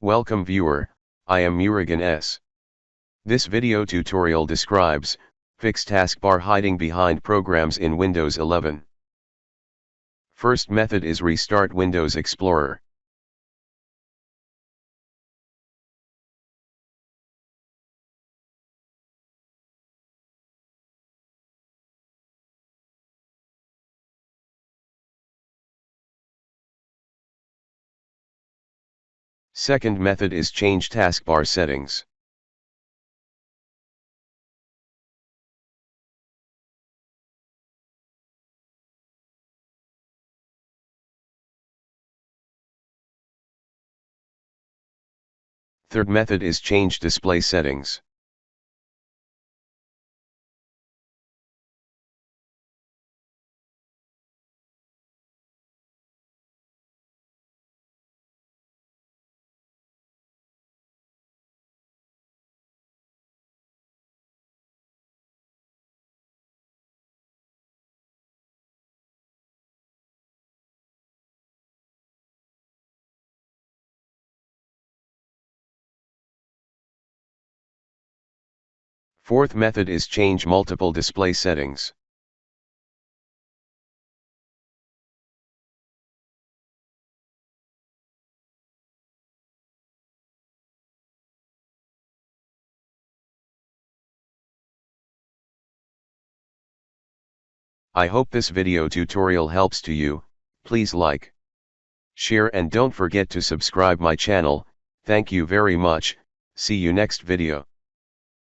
Welcome viewer, I am Murugan S. This video tutorial describes, fix taskbar hiding behind programs in Windows 11. First method is restart Windows Explorer. Second method is change taskbar settings. Third method is change display settings. Fourth method is change multiple display settings. I hope this video tutorial helps to you. Please like, share and don't forget to subscribe my channel. Thank you very much. See you next video.